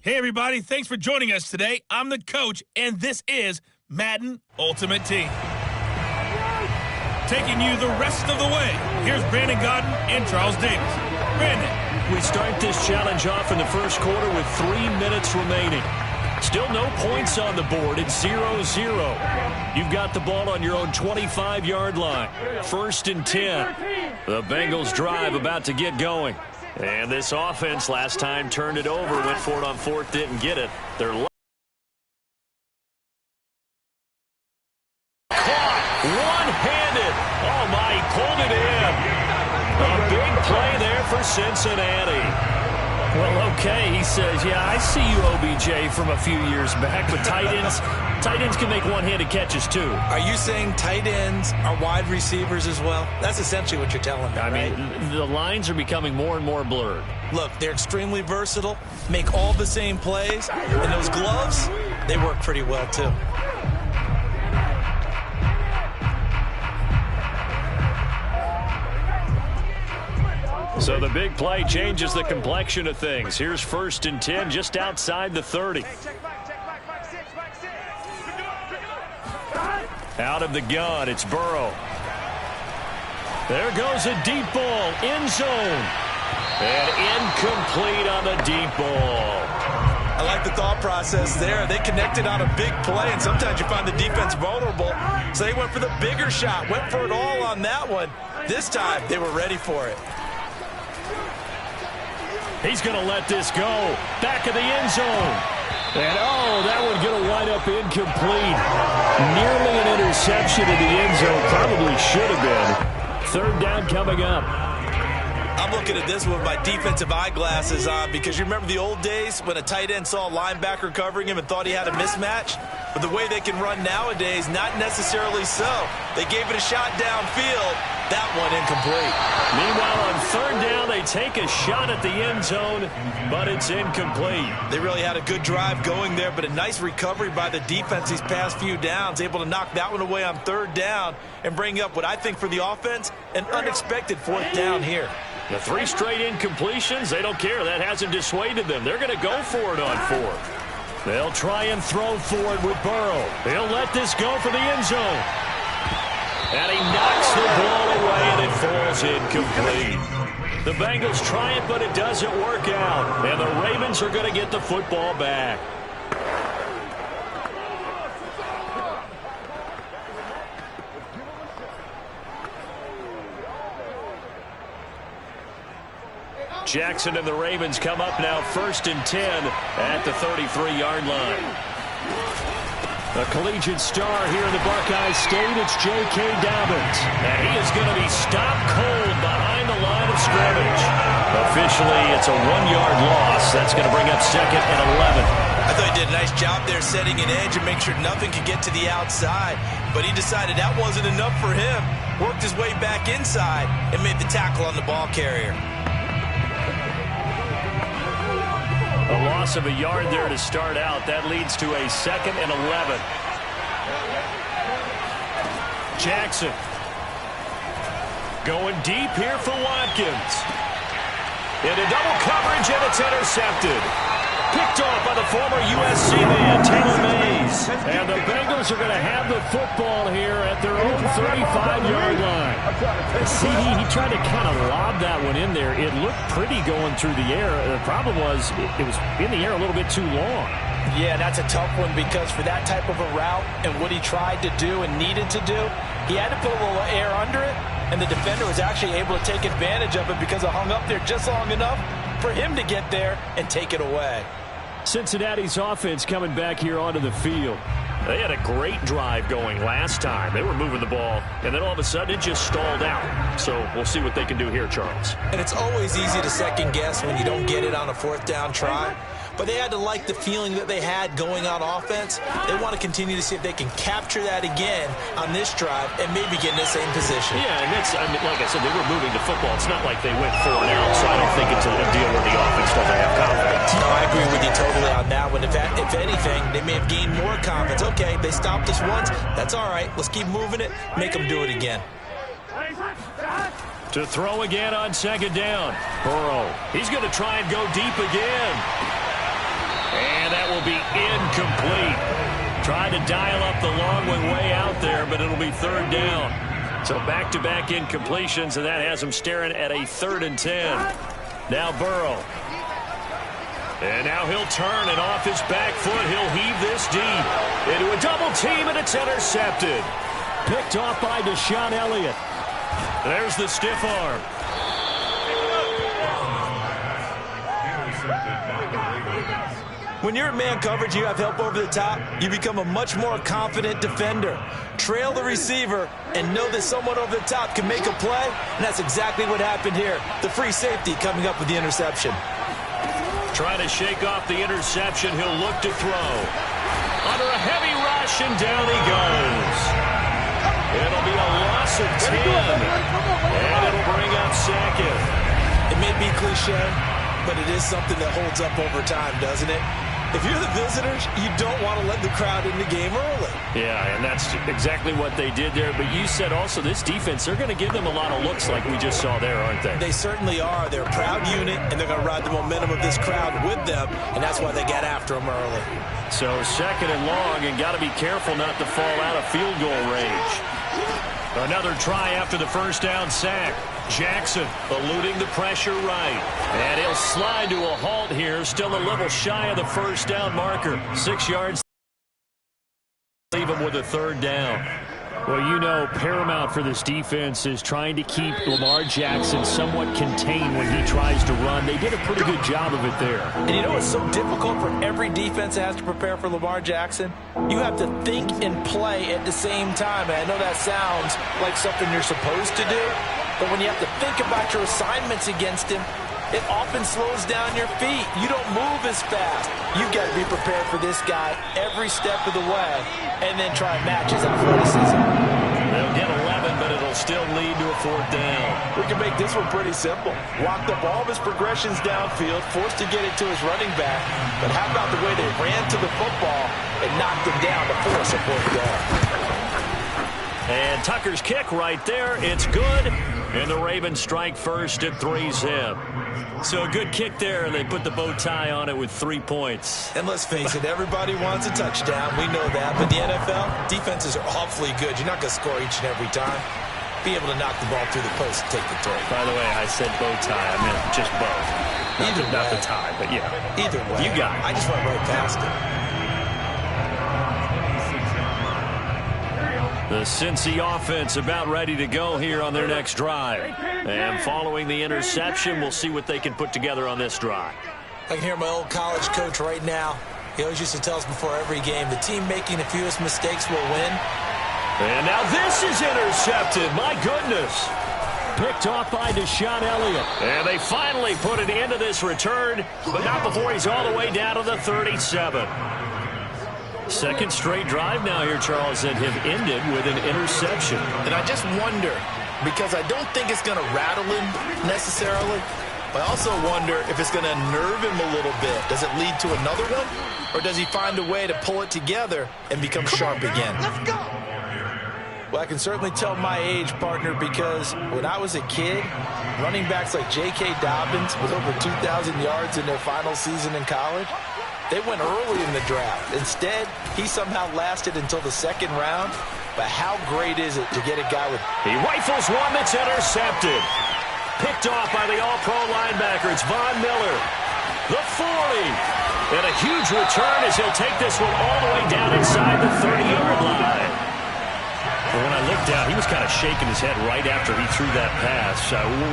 Hey, everybody. Thanks for joining us today. I'm the coach, and this is Madden Ultimate Team. Taking you the rest of the way, here's Brandon Godden and Charles Davis. Brandon. We start this challenge off in the first quarter with 3 minutes remaining. Still no points on the board. It's 0-0. You've got the ball on your own 25-yard line. 1st and 10. The Bengals drive about to get going. And this offense last time turned it over, went for it on 4th, didn't get it. They're caught one-handed. Oh, my, he pulled it in. A big play there for Cincinnati. Well, okay, he says, yeah, I see you, OBJ, from a few years back, but tight ends can make one-handed catches too. Are you saying tight ends are wide receivers as well? That's essentially what you're telling me, I right? mean, the lines are becoming more and more blurred. Look, they're extremely versatile, make all the same plays, and those gloves, they work pretty well too. So the big play changes the complexion of things. Here's 1st and 10 just outside the 30. Out of the gun, it's Burrow. There goes a deep ball, end zone. And incomplete on the deep ball. I like the thought process there. They connected on a big play, and sometimes you find the defense vulnerable. So they went for the bigger shot, went for it all on that one. This time, they were ready for it. He's going to let this go. Back of the end zone. And, oh, that one going to wind up incomplete. Nearly an interception in the end zone. Probably should have been. 3rd down coming up. I'm looking at this with my defensive eyeglasses on because you remember the old days when a tight end saw a linebacker covering him and thought he had a mismatch? But the way they can run nowadays, not necessarily so. They gave it a shot downfield. That one incomplete. Meanwhile, on 3rd down, they take a shot at the end zone, but it's incomplete. They really had a good drive going there, but a nice recovery by the defense these past few downs, able to knock that one away on 3rd down and bring up what I think for the offense, an unexpected 4th down here. The 3 straight incompletions, they don't care. That hasn't dissuaded them. They're going to go for it on 4th. They'll try and throw for it with Burrow. He'll let this go for the end zone. And he knocks the ball away, and it falls incomplete. The Bengals try it, but it doesn't work out. And the Ravens are going to get the football back. Jackson and the Ravens come up now 1st and 10 at the 33-yard line. A collegiate star here in the Buckeye State, it's J.K. Dobbins. And he is going to be stopped cold behind the line of scrimmage. Officially, it's a 1-yard loss. That's going to bring up 2nd and 11. I thought he did a nice job there setting an edge and make sure nothing could get to the outside. But he decided that wasn't enough for him. Worked his way back inside and made the tackle on the ball carrier. A loss of a yard there to start out. That leads to a 2nd and 11. Jackson going deep here for Watkins. Into double coverage, and it's intercepted. Picked off by the former USC man, Taylor Mays. And the Bengals are going to have the football here at their own 35-yard line. See, he tried to kind of lob that one in there. It looked pretty going through the air. The problem was it was in the air a little bit too long. Yeah, that's a tough one because for that type of a route and what he tried to do and needed to do, he had to put a little air under it, and the defender was actually able to take advantage of it because it hung up there just long enough for him to get there and take it away. Cincinnati's offense coming back here onto the field. They had a great drive going last time. They were moving the ball, and then all of a sudden it just stalled out. So we'll see what they can do here, Charles. And it's always easy to second guess when you don't get it on a 4th down try. But they had to like the feeling that they had going on offense. They want to continue to see if they can capture that again on this drive and maybe get in the same position. Yeah, and that's, I mean, like I said, they were moving the football. It's not like they went 4 and out, so I don't think it's a deal where the offense doesn't have confidence. No, I agree with you totally on that one. If anything, they may have gained more confidence. Okay, they stopped us once. That's all right. Let's keep moving it. Make them do it again. To throw again on 2nd down. Burrow. He's going to try and go deep again. Incomplete. Tried to dial up the long one way out there, but it'll be third down. So back-to-back incompletions, and that has him staring at a 3rd and 10. Now Burrow. And now he'll turn, and off his back foot, he'll heave this deep into a double team, and it's intercepted. Picked off by Deshaun Elliott. There's the stiff arm. When you're in man coverage, you have help over the top, you become a much more confident defender. Trail the receiver and know that someone over the top can make a play, and that's exactly what happened here. The free safety coming up with the interception. Trying to shake off the interception, he'll look to throw. Under a heavy rush, and down he goes. It'll be a loss of 10, and it'll bring up 2nd. It may be cliche, but it is something that holds up over time, doesn't it? If you're the visitors, you don't want to let the crowd in the game early. Yeah, and that's exactly what they did there. But you said also this defense, they're going to give them a lot of looks like we just saw there, aren't they? They certainly are. They're a proud unit, and they're going to ride the momentum of this crowd with them, and that's why they get after them early. So 2nd and long, and got to be careful not to fall out of field goal range. Another try after the first down sack. Jackson eluding the pressure right. And he'll slide to a halt here. Still a little shy of the first down marker. 6 yards. Leave him with a 3rd down. Well, you know, paramount for this defense is trying to keep Lamar Jackson somewhat contained when he tries to run. They did a pretty good job of it there. And you know what's so difficult for every defense that has to prepare for Lamar Jackson? You have to think and play at the same time. And I know that sounds like something you're supposed to do, but when you have to think about your assignments against him, it often slows down your feet. You don't move as fast. You've got to be prepared for this guy every step of the way and then try and match his athleticism. They'll get 11, but it'll still lead to a 4th down. We can make this one pretty simple. Walked up all of his progressions downfield, forced to get it to his running back. But how about the way they ran to the football and knocked him down to force a 4th down? And Tucker's kick right there. It's good. And the Ravens strike first at 3-zip. So a good kick there, and they put the bow tie on it with 3 points. And let's face it, everybody wants a touchdown. We know that. But the NFL, defenses are awfully good. You're not going to score each and every time. Be able to knock the ball through the post and take the turn. By the way, I said bow tie. I meant just bow. Not the tie, but yeah. Either way. You got it. I just went right past it. The Cincy offense about ready to go here on their next drive. And following the interception, we'll see what they can put together on this drive. I can hear my old college coach right now. He always used to tell us before every game, the team making the fewest mistakes will win. And now this is intercepted. My goodness. Picked off by Deshaun Elliott. And they finally put an end to this return, but not before he's all the way down to the 37. Second straight drive now here, Charles, that have ended with an interception. And I just wonder, because I don't think it's going to rattle him necessarily, but I also wonder if it's going to nerve him a little bit. Does it lead to another one? Or does he find a way to pull it together and become sharp again? Let's go. Well, I can certainly tell my age, partner, because when I was a kid, running backs like J.K. Dobbins with over 2,000 yards in their final season in college, they went early in the draft. Instead, he somehow lasted until the 2nd round. But how great is it to get a guy with... He rifles one that's intercepted. Picked off by the all-pro linebacker. It's Von Miller. The 40. And a huge return as he'll take this one all the way down inside the 30-yard line. Well, when I looked down, he was kind of shaking his head right after he threw that pass.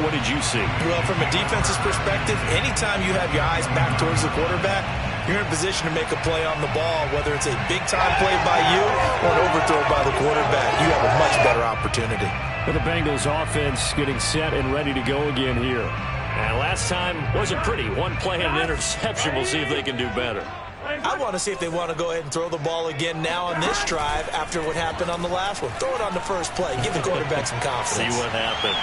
What did you see? Well, from a defense's perspective, anytime you have your eyes back towards the quarterback, you're in a position to make a play on the ball, whether it's a big-time play by you or an overthrow by the quarterback. You have a much better opportunity. Well, the Bengals offense getting set and ready to go again here. And last time wasn't pretty. One play and an interception. We'll see if they can do better. I want to see if they want to go ahead and throw the ball again now on this drive after what happened on the last one. Throw it on the first play. Give the quarterback some confidence. See what happens.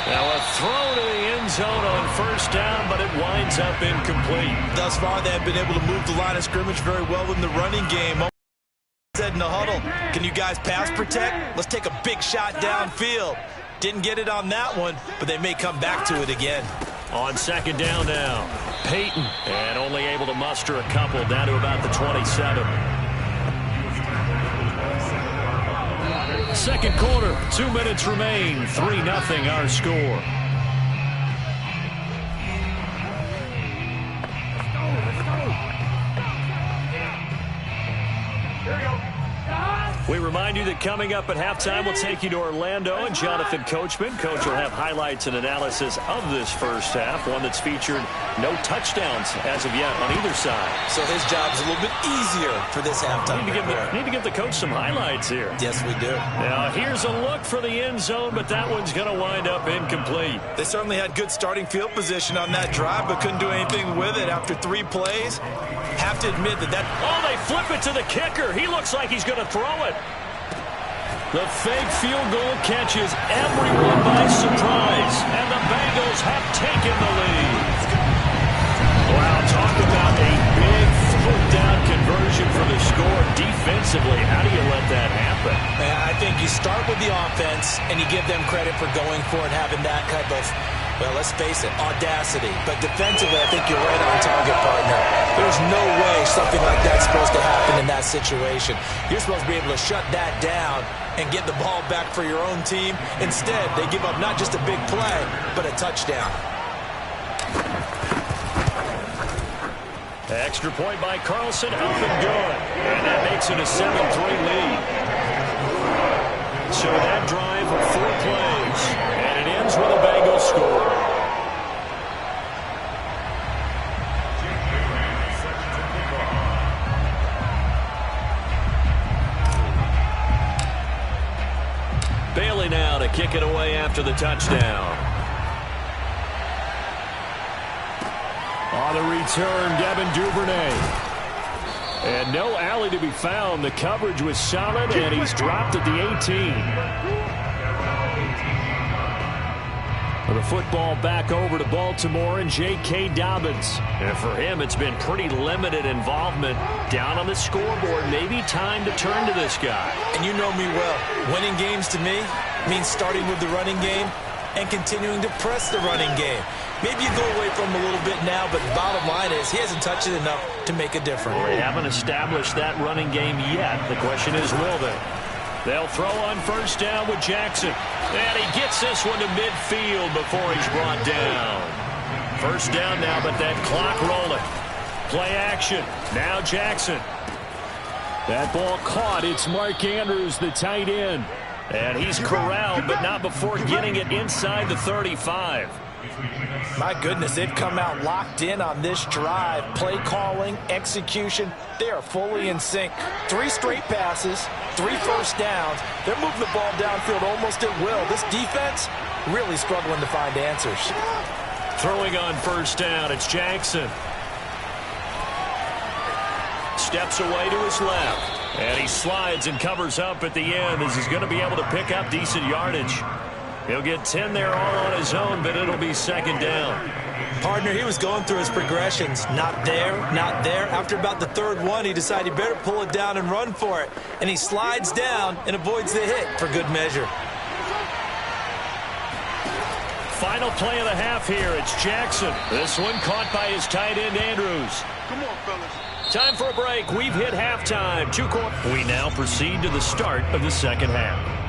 Now a throw to the end zone on first down, but it winds up incomplete. Thus far, they have been able to move the line of scrimmage very well in the running game. Said in the huddle, can you guys pass protect? Let's take a big shot downfield. Didn't get it on that one, but they may come back to it again. On second down now, Peyton, and only able to muster a couple down to about the 27. Second quarter, 2 minutes remain, 3-0 our score. We remind you that coming up at halftime, we'll take you to Orlando and Jonathan Coachman. Coach will have highlights and analysis of this first half, one that's featured no touchdowns as of yet on either side. So his job's a little bit easier for this halftime. Need to give the coach some highlights here. Yes, we do. Now, here's a look for the end zone, but that one's going to wind up incomplete. They certainly had good starting field position on that drive, but couldn't do anything with it after 3 plays. Have to admit that... Oh, they flip it to the kicker. He looks like he's going to throw it. The fake field goal catches everyone by surprise, and the Bengals have taken the lead. Wow, talk about a big fourth-down conversion for the score defensively. How do you let that happen? I think you start with the offense, and you give them credit for going for it, having that type of, well, let's face it, audacity. But defensively, I think you're right on target, partner. There's no way something like that's supposed to happen in that situation. You're supposed to be able to shut that down and get the ball back for your own team. Instead, they give up not just a big play, but a touchdown. Extra point by Carlson, up and good. And that makes it a 7-3 lead. So that drive of 4 plays, and it ends with a Bengals score. Bailey now to kick it away after the touchdown. On the return, Devin Duvernay. And no alley to be found. The coverage was solid, and he's dropped at the 18. The football back over to Baltimore and J.K. Dobbins. And for him, it's been pretty limited involvement down on the scoreboard. Maybe time to turn to this guy. And you know me well. Winning games to me means starting with the running game and continuing to press the running game. Maybe you go away from him a little bit now, but the bottom line is he hasn't touched it enough to make a difference. Well, they haven't established that running game yet. The question is, will they? They'll throw on first down with Jackson. And he gets this one to midfield before he's brought down. First down now, but that clock rolling. Play action. Now Jackson. That ball caught. It's Mark Andrews, the tight end. And he's corralled, but not before getting it inside the 35. My goodness, they've come out locked in on this drive. Play calling, execution, they are fully in sync. 3 straight passes, 3 first downs. They're moving the ball downfield almost at will. This defense really struggling to find answers. Throwing on first down, it's Jackson. Steps away to his left. And he slides and covers up at the end as he's going to be able to pick up decent yardage. He'll get 10 there all on his own, but it'll be second down. Partner, he was going through his progressions. Not there, not there. After about the 3rd one, he decided he better pull it down and run for it. And he slides down and avoids the hit for good measure. Final play of the half here. It's Jackson. This one caught by his tight end, Andrews. Come on, fellas. Time for a break. We've hit halftime. 2 quarters. We now proceed to the start of the second half.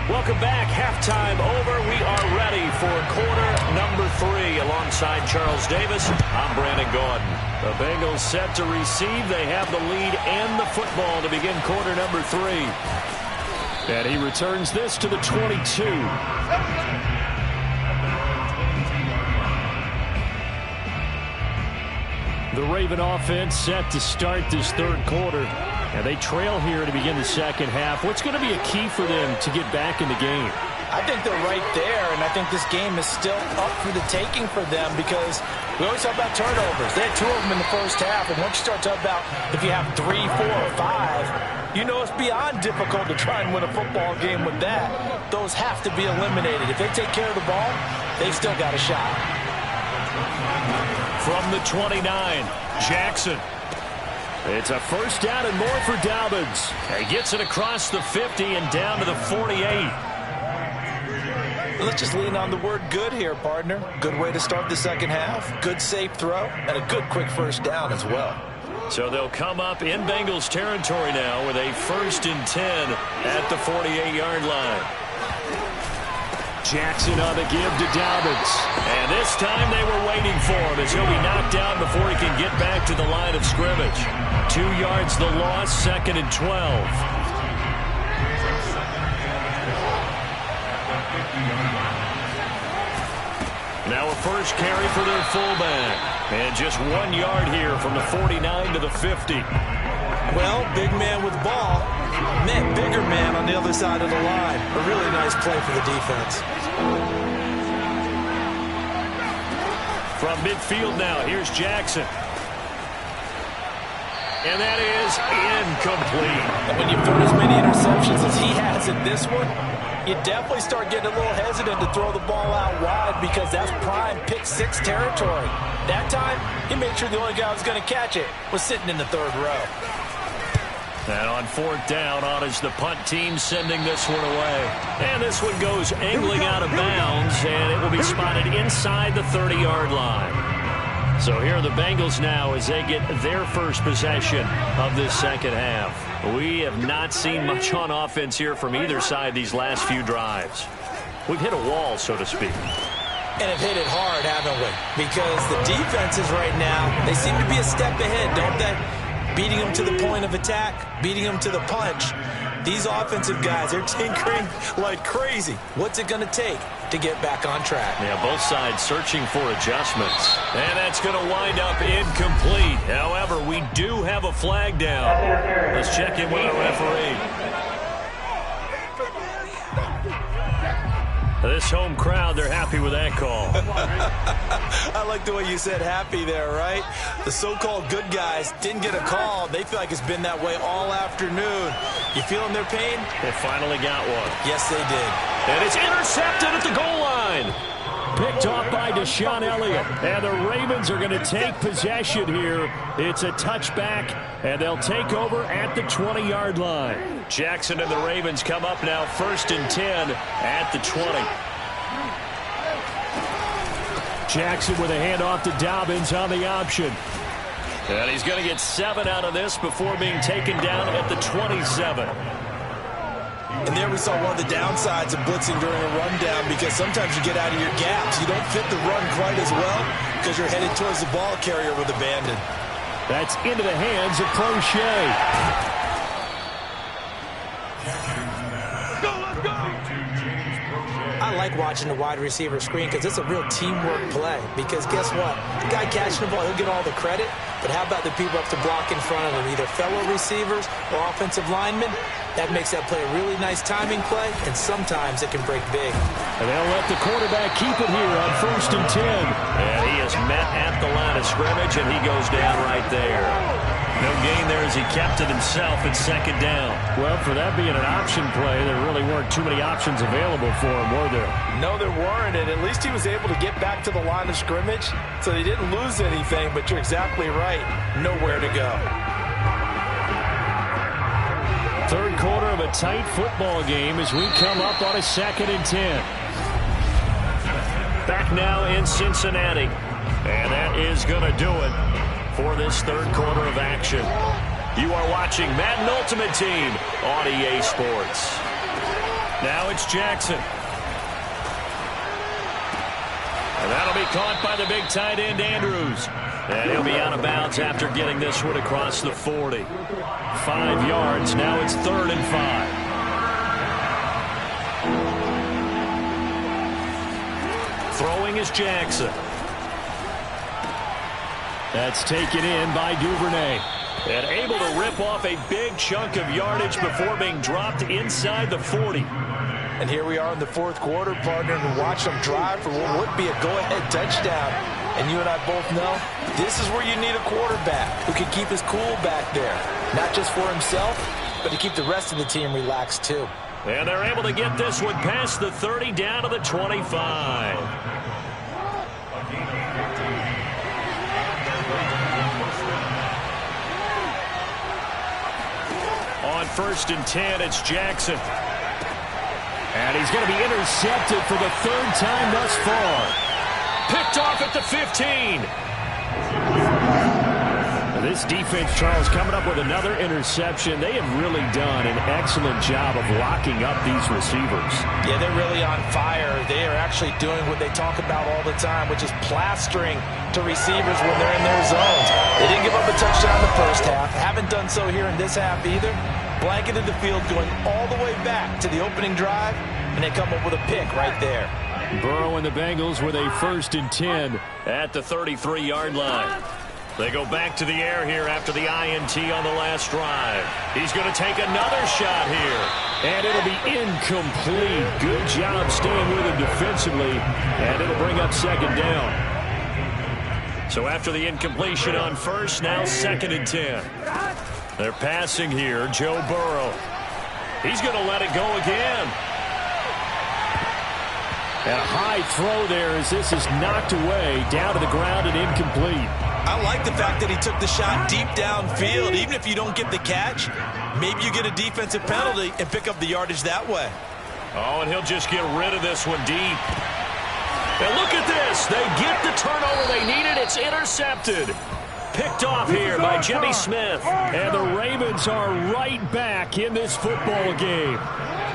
Welcome back. Halftime over. We are ready for quarter number 3. Alongside Charles Davis, I'm Brandon Gordon. The Bengals set to receive. They have the lead and the football to begin quarter number 3. And he returns this to the 22. The Raven offense set to start this 3rd quarter. And they trail here to begin the second half. What's going to be a key for them to get back in the game? I think they're right there, and I think this game is still up for the taking for them because we always talk about turnovers. They had 2 of them in the first half, and once you start talking about if you have 3, 4, or 5, you know it's beyond difficult to try and win a football game with that. Those have to be eliminated. If they take care of the ball, they've still got a shot. From the 29, Jackson. It's a first down and more for Dobbins. He gets it across the 50 and down to the 48. Let's just lean on the word good here, partner. Good way to start the second half. Good safe throw, and a good quick first down as well. So they'll come up in Bengals territory now with a 1st and 10 at the 48-yard line. Jackson on the give to Dobbins. And this time they were waiting for him as he'll be knocked out before he can get back to the line of scrimmage. 2 yards the loss, 2nd and 12. Now a first carry for their fullback. And just 1 yard here from the 49 to the 50. Well, big man with ball meant bigger man on the other side of the line. A really nice play for the defense. From midfield now, here's Jackson. And that is incomplete. And when you've thrown as many interceptions as he has in this one, you definitely start getting a little hesitant to throw the ball out wide because that's prime pick 6 territory. That time, he made sure the only guy who was going to catch it was sitting in the 3rd row. And on 4th down, on is the punt team sending this one away. And this one goes angling out of bounds, and it will be spotted inside the 30-yard line. So here are the Bengals now as they get their first possession of this second half. We have not seen much on offense here from either side these last few drives. We've hit a wall, so to speak. And have hit it hard, haven't we? Because the defenses right now, they seem to be a step ahead, don't they? Beating them to the point of attack, beating them to the punch. These offensive guys, they're tinkering like crazy. What's it going to take to get back on track? Yeah, both sides searching for adjustments. And that's going to wind up incomplete. However, we do have a flag down. Let's check in with our referee. This home crowd, they're happy with that call. I like the way you said happy there, right? The so-called good guys didn't get a call. They feel like it's been that way all afternoon. You feeling their pain? They finally got one. Yes, they did. And it's intercepted at the goal line. Picked off by Deshaun Elliott. And the Ravens are going to take possession here. It's a touchback, and they'll take over at the 20-yard line. Jackson and the Ravens come up now 1st and 10 at the 20. Jackson with a handoff to Dobbins on the option. And he's going to get 7 out of this before being taken down at the 27. And there we saw one of the downsides of blitzing during a rundown because sometimes you get out of your gaps. You don't fit the run quite as well because you're headed towards the ball carrier with abandon. That's into the hands of Prochet. I like watching the wide receiver screen because it's a real teamwork play. Because guess what? The guy catching the ball, he'll get all the credit. But how about the people up to block in front of him, either fellow receivers or offensive linemen? That makes that play a really nice timing play, and sometimes it can break big. And they'll let the quarterback keep it here on 1st and 10. And he is met at the line of scrimmage, and he goes down right there. No gain there as he kept it himself at 2nd down. Well, for that being an option play, there really weren't too many options available for him, were there? No, there weren't, and at least he was able to get back to the line of scrimmage, so he didn't lose anything, but you're exactly right. Nowhere to go. 3rd quarter of a tight football game as we come up on a 2nd and 10. Back now in Cincinnati. And that is going to do it for this 3rd quarter of action. You are watching Madden Ultimate Team on EA Sports. Now it's Jackson. And that'll be caught by the big tight end, Andrews. And he'll be out of bounds after getting this one across the 40. 5 yards. Now it's 3rd and 5. Throwing is Jackson. That's taken in by Duvernay. And able to rip off a big chunk of yardage before being dropped inside the 40. And here we are in the 4th quarter, partner, and watch them drive for what would be a go-ahead touchdown. And you and I both know this is where you need a quarterback who can keep his cool back there. Not just for himself, but to keep the rest of the team relaxed too. And they're able to get this one past the 30 down to the 25. On 1st and 10, it's Jackson. And he's going to be intercepted for the third time thus far. Picked off at the 15. This defense, Charles, coming up with another interception. They have really done an excellent job of locking up these receivers. Yeah, they're really on fire. They are actually doing what they talk about all the time, which is plastering to receivers when they're in their zones. They didn't give up a touchdown in the first half. Haven't done so here in this half either. Blanketed the field going all the way back to the opening drive, and they come up with a pick right there. Burrow and the Bengals with a 1st and 10 at the 33-yard line. They go back to the air here after the INT on the last drive. He's going to take another shot here. And it'll be incomplete. Good job staying with him defensively. And it'll bring up 2nd down. So after the incompletion on 1st, now 2nd and 10. They're passing here. Joe Burrow. He's going to let it go again. And a high throw there as this is knocked away, down to the ground and incomplete. I like the fact that he took the shot deep downfield. Even if you don't get the catch, maybe you get a defensive penalty and pick up the yardage that way. Oh, and he'll just get rid of this one deep. And look at this. They get the turnover they needed. It's intercepted. Picked off here by Jimmy Smith. And the Ravens are right back in this football game.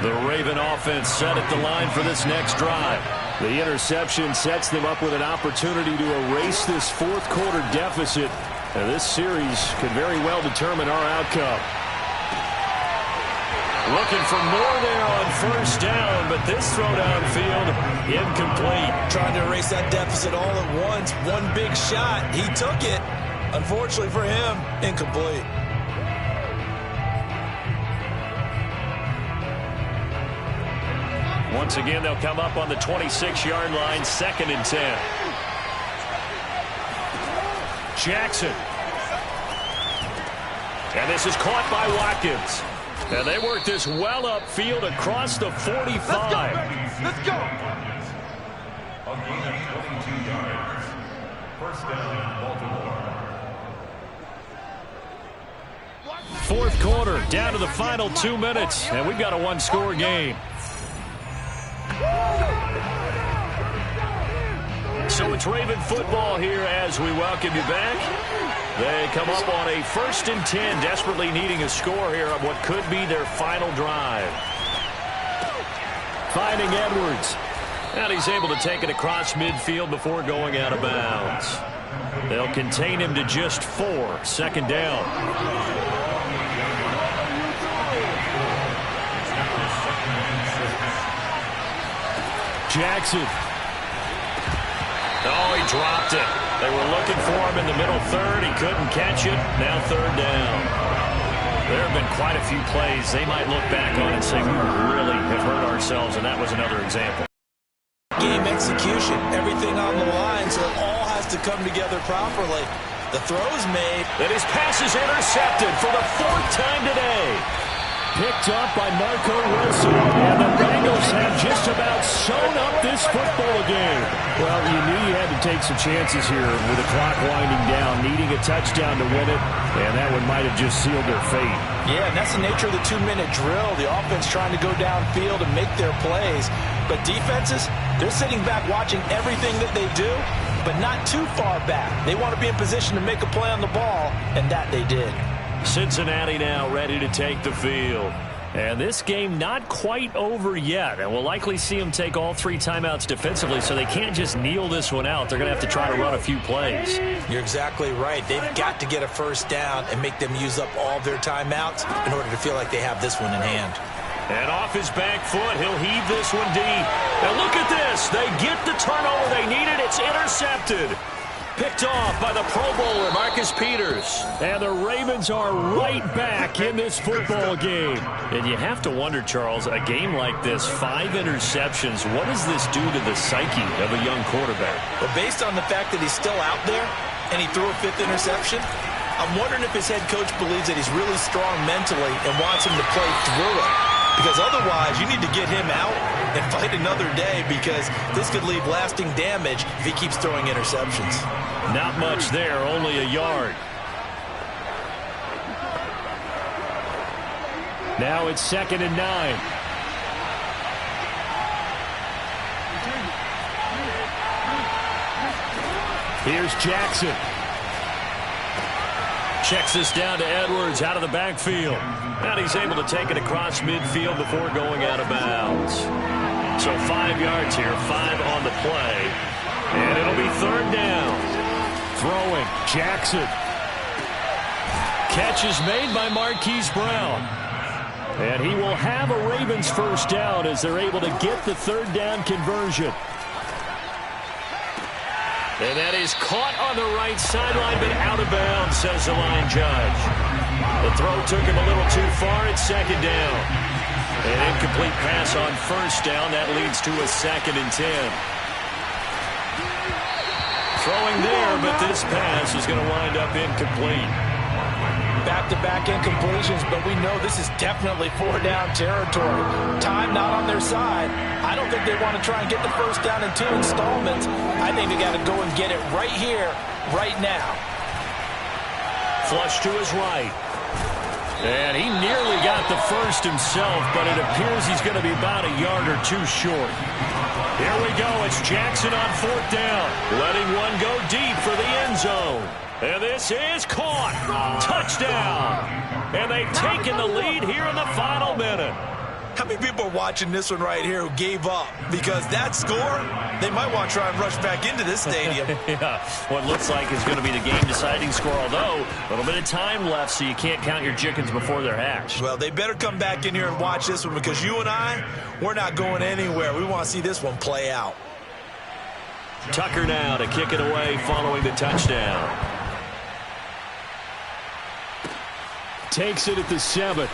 The Raven offense set at the line for this next drive. The interception sets them up with an opportunity to erase this 4th quarter deficit. And this series could very well determine our outcome. Looking for more there on 1st down, but this throw downfield, incomplete. Trying to erase that deficit all at once. One big shot. He took it. Unfortunately for him, incomplete. Once again, they'll come up on the 26-yard line, 2nd and 10. Jackson. And this is caught by Watkins. And they work this well upfield across the 45. Let's go. A gain of 22 yards. 1st down, Baltimore. 4th quarter, down to the final 2 minutes, and we've got a 1-score game. So it's Raven football here as we welcome you back. They come up on a 1st and 10, desperately needing a score here on what could be their final drive. Finding Edwards. And he's able to take it across midfield before going out of bounds. They'll contain him to just 4, 2nd down. Jackson. Oh, he dropped it. They were looking for him in the middle 3rd. He couldn't catch it. Now 3rd down. There have been quite a few plays they might look back on and say, we really have hurt ourselves, and that was another example. Game execution, everything on the line, so it all has to come together properly. The throw's made. And his pass is intercepted for the 4th time today. Picked up by Marco Wilson. And the Bengals have just about sewn up this football game. Well, you knew you had to take some chances here with the clock winding down, needing a touchdown to win it, and that one might have just sealed their fate. Yeah, and that's the nature of the 2-minute drill. The offense trying to go downfield and make their plays. But defenses, they're sitting back watching everything that they do, but not too far back. They want to be in position to make a play on the ball, and that they did. Cincinnati now ready to take the field. And this game not quite over yet. And we'll likely see them take all 3 timeouts defensively, so they can't just kneel this one out. They're going to have to try to run a few plays. You're exactly right. They've got to get a 1st down and make them use up all of their timeouts in order to feel like they have this one in hand. And off his back foot, he'll heave this one deep. And look at this. They get the turnover they needed. It's intercepted. Picked off by the Pro Bowler, Marcus Peters. And the Ravens are right back in this football game. And you have to wonder, Charles, a game like this, 5 interceptions, what does this do to the psyche of a young quarterback? But based on the fact that he's still out there and he threw a 5th interception, I'm wondering if his head coach believes that he's really strong mentally and wants him to play through it. Because otherwise, you need to get him out and fight another day, because this could leave lasting damage if he keeps throwing interceptions. Not much there, only a yard. Now it's 2nd and 9. Here's Jackson. Checks this down to Edwards out of the backfield. And he's able to take it across midfield before going out of bounds. So 5 yards here, 5 on the play. And it'll be third down. Throwing, Jackson. Catch is made by Marquise Brown. And he will have a Ravens first down as they're able to get the third down conversion. And that is caught on the right sideline, but out of bounds, says the line judge. The throw took him a little too far at second down. An incomplete pass on first down. That leads to a 2nd and 10. Throwing there, but this pass is going to wind up incomplete. Back-to-back incompletions, but we know this is definitely 4-down territory. Time not on their side. I don't think they want to try and get the first down in 2 installments. I think they got to go and get it right here, right now. Flush to his right. And he nearly got the first himself, but it appears he's going to be about a yard or 2 short. Here we go. It's Jackson on 4th down. Letting one go deep for the end zone. And this is caught. Touchdown. And they've taken the lead here in the final minute. How many people are watching this one right here who gave up? Because that score, they might want to try and rush back into this stadium. Yeah, what looks like is going to be the game-deciding score, although a little bit of time left, so you can't count your chickens before they're hatched. Well, they better come back in here and watch this one because you and I, we're not going anywhere. We want to see this one play out. Tucker now to kick it away following the touchdown. Takes it at the 7.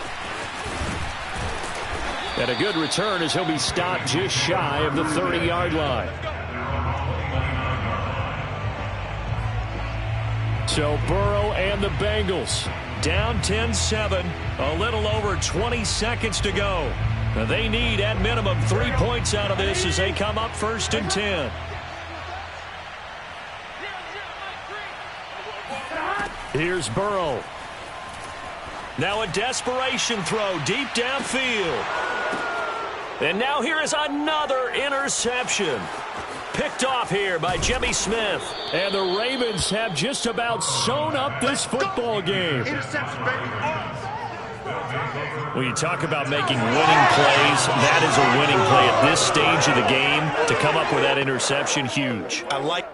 And a good return as he'll be stopped just shy of the 30-yard line. So Burrow and the Bengals down 10-7. A little over 20 seconds to go. Now they need at minimum 3 points out of this as they come up 1st and 10. Here's Burrow. Now a desperation throw deep downfield. And now here is another interception. Picked off here by Jimmy Smith. And the Ravens have just about sewn up this football game. When you talk about making winning plays, that is a winning play at this stage of the game. To come up with that interception, huge. I like